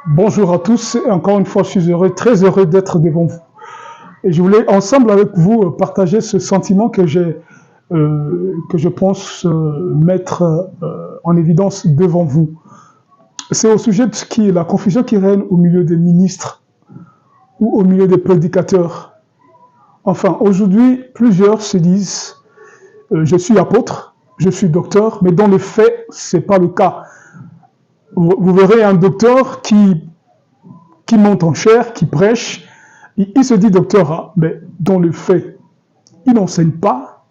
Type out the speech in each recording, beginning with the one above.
Bonjour à tous, et encore une fois, je suis heureux, très heureux d'être devant vous. Et je voulais ensemble avec vous partager ce sentiment que je pense mettre en évidence devant vous. C'est au sujet de la confusion qui règne au milieu des ministres ou au milieu des prédicateurs. Enfin, aujourd'hui, plusieurs se disent je suis apôtre, je suis docteur, mais dans les faits, ce n'est pas le cas. Vous verrez un docteur qui monte en chair, qui prêche, il se dit docteur, mais dans le fait, il n'enseigne pas,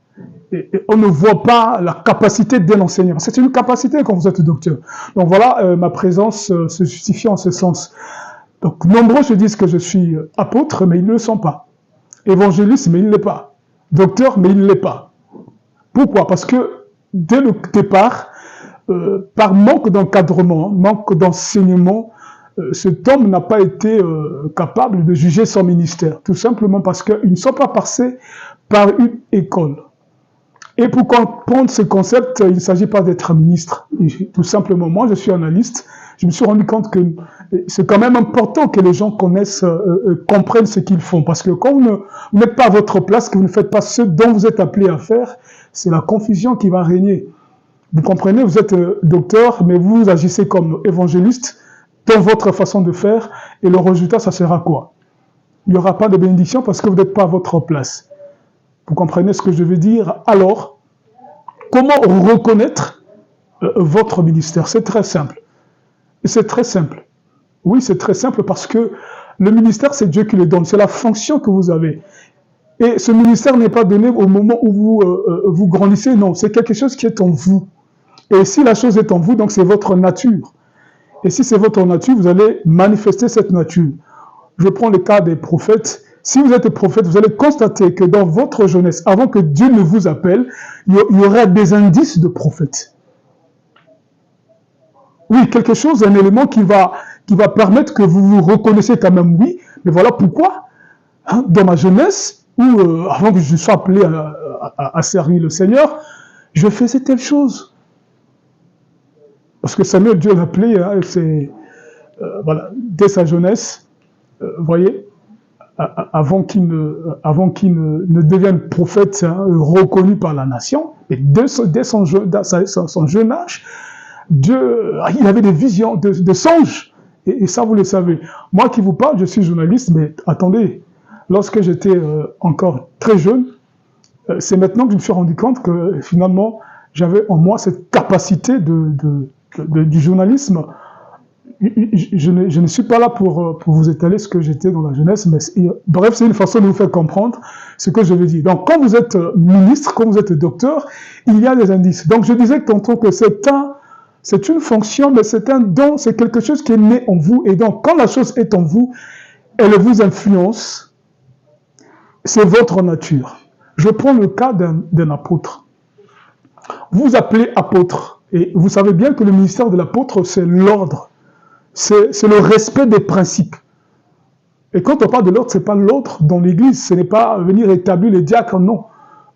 et on ne voit pas la capacité d'un enseignant. C'est une capacité quand vous êtes docteur. Donc voilà, ma présence se justifie en ce sens. Donc nombreux se disent que je suis apôtre, mais ils ne le sont pas. Évangéliste, mais il ne l'est pas. Docteur, mais il ne l'est pas. Pourquoi? Parce que dès le départ, par manque d'encadrement, manque d'enseignement, cet homme n'a pas été capable de juger son ministère, tout simplement parce qu'ils ne sont pas passés par une école. Et pour comprendre ce concept, il ne s'agit pas d'être ministre. Tout simplement, moi, je suis analyste. Je me suis rendu compte que c'est quand même important que les gens connaissent, comprennent ce qu'ils font. Parce que quand vous n'êtes pas à votre place, que vous ne faites pas ce dont vous êtes appelé à faire, c'est la confusion qui va régner. Vous comprenez, vous êtes docteur, mais vous agissez comme évangéliste dans votre façon de faire, et le résultat, ça sera quoi? Il n'y aura pas de bénédiction parce que vous n'êtes pas à votre place. Vous comprenez ce que je veux dire? Alors, comment reconnaître votre ministère? C'est très simple. C'est très simple. Oui, c'est très simple parce que le ministère, c'est Dieu qui le donne. C'est la fonction que vous avez. Et ce ministère n'est pas donné au moment où vous grandissez. Non, c'est quelque chose qui est en vous. Et si la chose est en vous, donc c'est votre nature. Et si c'est votre nature, vous allez manifester cette nature. Je prends le cas des prophètes. Si vous êtes prophète, vous allez constater que dans votre jeunesse, avant que Dieu ne vous appelle, il y aura des indices de prophète. Oui, quelque chose, un élément qui va permettre que vous vous reconnaissiez quand même, oui. Mais voilà pourquoi, hein, dans ma jeunesse, ou avant que je sois appelé à servir le Seigneur, je faisais telle chose. Parce que Samuel, Dieu l'a appelé, hein, voilà, dès sa jeunesse, vous voyez, avant qu'il ne devienne prophète, hein, reconnu par la nation, et dès son jeune âge, Dieu, il avait des visions, de songes, et ça vous le savez. Moi qui vous parle, je suis journaliste, mais attendez, lorsque j'étais encore très jeune, c'est maintenant que je me suis rendu compte que finalement, j'avais en moi cette capacité du journalisme. Je ne suis pas là pour vous étaler ce que j'étais dans la jeunesse, mais bref, c'est une façon de vous faire comprendre ce que je veux dire. Donc, quand vous êtes ministre, quand vous êtes docteur, il y a des indices. Donc, je disais tantôt que c'est une fonction, mais c'est un don, c'est quelque chose qui est né en vous. Et donc, quand la chose est en vous, elle vous influence, c'est votre nature. Je prends le cas d'un apôtre. Vous vous appelez apôtre. Et vous savez bien que le ministère de l'apôtre, c'est l'ordre. C'est le respect des principes. Et quand on parle de l'ordre, ce n'est pas l'ordre dans l'Église. Ce n'est pas venir établir les diacres, non.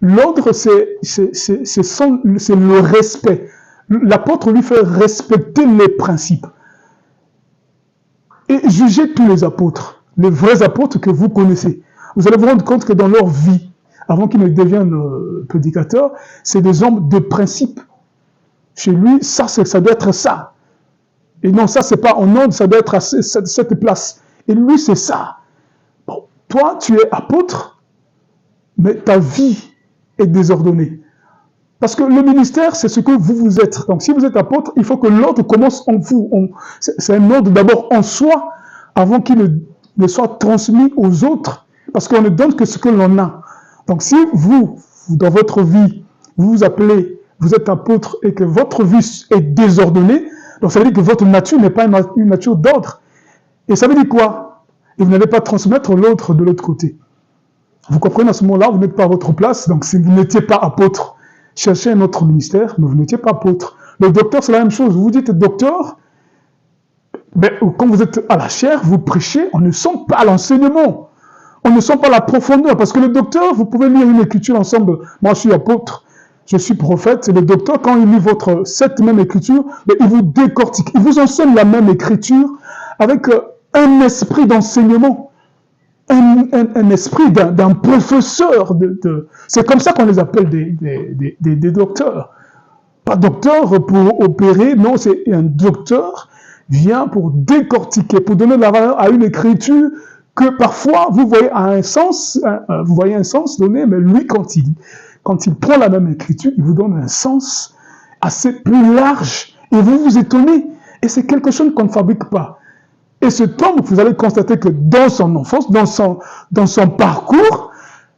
L'ordre, c'est le respect. L'apôtre lui fait respecter les principes. Et jugez tous les apôtres, les vrais apôtres que vous connaissez. Vous allez vous rendre compte que dans leur vie, avant qu'ils ne deviennent prédicateurs, c'est des hommes de principe. Chez lui, ça doit être ça. Et non, ça, c'est pas en ordre, ça doit être à cette place. Et lui, c'est ça. Bon, toi, tu es apôtre, mais ta vie est désordonnée. Parce que le ministère, c'est ce que vous êtes. Donc, si vous êtes apôtre, il faut que l'ordre commence en vous. C'est un ordre d'abord en soi, avant qu'il ne soit transmis aux autres. Parce qu'on ne donne que ce que l'on a. Donc, si vous, dans votre vie, vous vous appelez, vous êtes apôtre et que votre vie est désordonnée, donc ça veut dire que votre nature n'est pas une nature d'ordre. Et ça veut dire quoi? Et vous n'allez pas transmettre l'autre de l'autre côté. Vous comprenez, à ce moment-là, vous n'êtes pas à votre place. Donc si vous n'étiez pas apôtre, cherchez un autre ministère, mais vous n'étiez pas apôtre. Le docteur, c'est la même chose. Vous vous dites docteur, mais quand vous êtes à la chaire, vous prêchez, on ne sent pas l'enseignement. On ne sent pas la profondeur. Parce que le docteur, vous pouvez lire une écriture ensemble. Moi, je suis apôtre. Je suis prophète, et le docteur, quand il lit cette même écriture, il vous décortique. Il vous enseigne la même écriture avec un esprit d'enseignement, un esprit d'un professeur. C'est comme ça qu'on les appelle des docteurs. Pas docteur pour opérer, non, c'est un docteur vient pour décortiquer, pour donner de la valeur à une écriture que parfois vous voyez à un sens, vous voyez un sens donné, mais lui quand il prend la même écriture, il vous donne un sens assez plus large et vous vous étonnez. Et c'est quelque chose qu'on ne fabrique pas. Et ce homme, vous allez constater que dans son enfance, dans son parcours,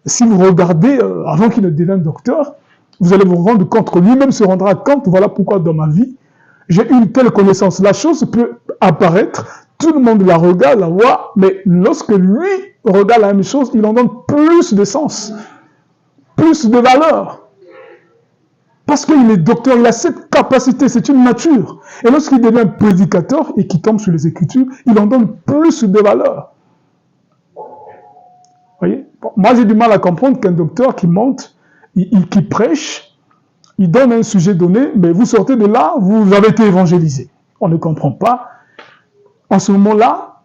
si vous regardez avant qu'il ne devienne docteur, vous allez vous rendre compte que lui-même se rendra compte, voilà pourquoi dans ma vie, j'ai une telle connaissance. La chose peut apparaître, tout le monde la regarde, la voit, mais lorsque lui regarde la même chose, il en donne plus de sens, plus de valeur. Parce qu'il est docteur, il a cette capacité, c'est une nature. Et lorsqu'il devient prédicateur et qu'il tombe sur les Écritures, il en donne plus de valeur. Vous voyez? Bon, moi, j'ai du mal à comprendre qu'un docteur qui monte, qui prêche, il donne un sujet donné, mais vous sortez de là, vous avez été évangélisé. On ne comprend pas. En ce moment-là,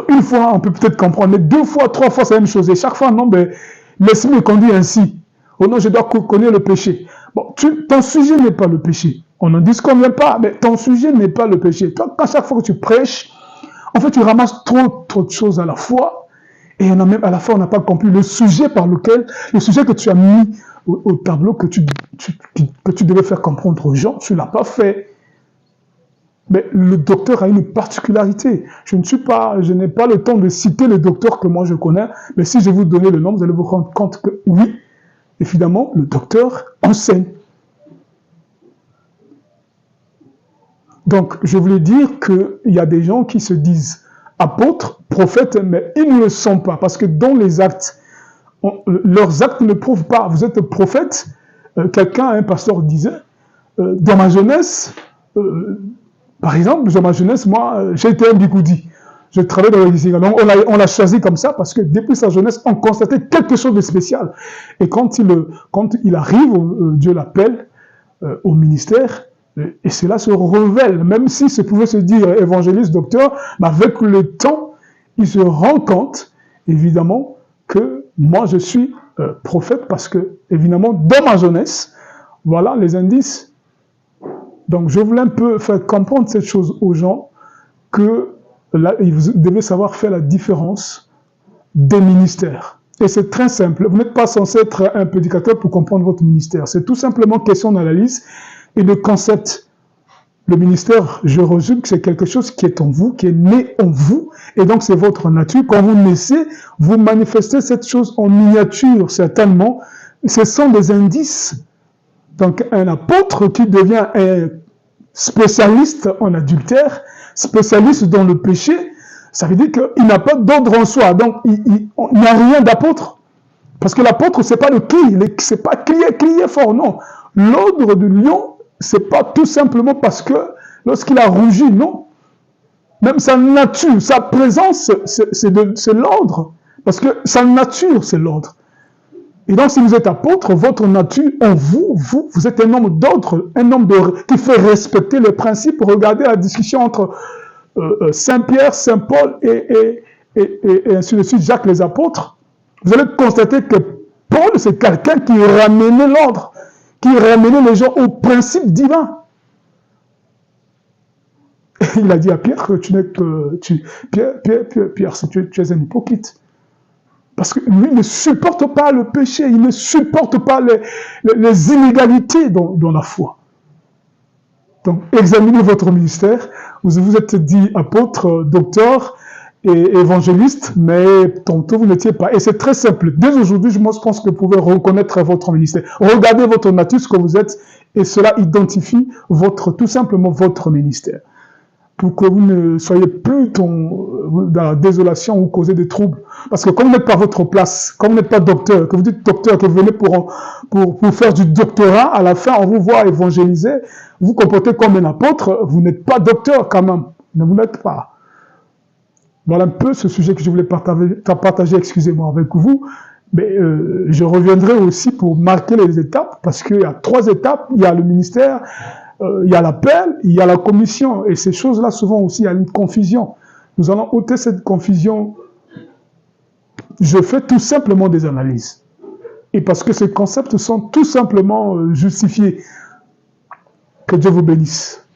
une fois, on peut peut-être comprendre, mais 2 fois, 3 fois, c'est la même chose. Et chaque fois, non, mais l'esprit me conduit ainsi. Oh non, je dois connaître le péché. Bon, ton sujet n'est pas le péché. On n'en dit ce qu'on ne vient pas, mais ton sujet n'est pas le péché. Toi, à chaque fois que tu prêches, en fait, tu ramasses trop de choses à la fois, et même à la fin, on n'a pas compris le sujet que tu as mis au tableau, que tu devais faire comprendre aux gens, tu ne l'as pas fait. Mais le docteur a une particularité. Je n'ai pas le temps de citer les docteurs que moi je connais, mais si je vous donnais le nom, vous allez vous rendre compte que oui, évidemment, le docteur enseigne. Donc, je voulais dire qu'il y a des gens qui se disent apôtres, prophètes, mais ils ne le sont pas, parce que dans les actes, leurs actes ne prouvent pas. Vous êtes prophète, un pasteur disait, dans ma jeunesse, par exemple, dans ma jeunesse, moi, j'ai été un bigoudi. Je travaillais dans l'église. Donc, on l'a choisi comme ça parce que depuis sa jeunesse, on constatait quelque chose de spécial. Et quand il arrive, Dieu l'appelle au ministère, et cela se révèle. Même si se pouvait se dire évangéliste, docteur, mais avec le temps, il se rend compte, évidemment, que moi, je suis prophète parce que, évidemment, dans ma jeunesse, voilà les indices. Donc, je voulais un peu faire comprendre cette chose aux gens que là, vous devez savoir faire la différence des ministères. Et c'est très simple. Vous n'êtes pas censé être un prédicateur pour comprendre votre ministère. C'est tout simplement question d'analyse et de concept. Le ministère, je résume que c'est quelque chose qui est en vous, qui est né en vous, et donc c'est votre nature. Quand vous naissez, vous manifestez cette chose en miniature, certainement. Ce sont des indices. Donc un apôtre qui devient un spécialiste en adultère, spécialiste dans le péché, ça veut dire qu'il n'a pas d'ordre en soi. Donc il n'y a rien d'apôtre. Parce que l'apôtre, c'est pas le cri, c'est pas crier fort, non. L'ordre du lion, c'est pas tout simplement parce que lorsqu'il a rougi, non. Même sa nature, sa présence, c'est l'ordre. Parce que sa nature, c'est l'ordre. Et donc, si vous êtes apôtre, votre nature, en vous êtes un homme d'ordre, un homme qui fait respecter les principes. Regardez la discussion entre Saint-Pierre, Saint-Paul et ainsi de suite, Jacques les apôtres. Vous allez constater que Paul, c'est quelqu'un qui ramenait l'ordre, qui ramenait les gens au principe divin. Et il a dit à Pierre que Pierre, tu es un hypocrite. Parce que lui ne supporte pas le péché, il ne supporte pas les inégalités dans la foi. Donc, examinez votre ministère. Vous vous êtes dit apôtre, docteur et évangéliste, mais tantôt vous n'étiez pas. Et c'est très simple. Dès aujourd'hui, je pense que vous pouvez reconnaître votre ministère. Regardez votre nature, ce que vous êtes, et cela identifie tout simplement votre ministère. Pour que vous ne soyez plus dans la désolation ou causer des troubles. Parce que comme vous n'êtes pas à votre place, comme vous n'êtes pas docteur, que vous dites docteur, que vous venez pour faire du doctorat, à la fin on vous voit évangéliser, vous vous comportez comme un apôtre, vous n'êtes pas docteur quand même, ne vous n'êtes pas. Voilà un peu ce sujet que je voulais partager, excusez-moi, avec vous, mais je reviendrai aussi pour marquer les étapes, parce qu'il y a 3 étapes, il y a le ministère, il y a l'appel, il y a la commission, et ces choses-là, souvent aussi, il y a une confusion. Nous allons ôter cette confusion. Je fais tout simplement des analyses. Et parce que ces concepts sont tout simplement justifiés. Que Dieu vous bénisse.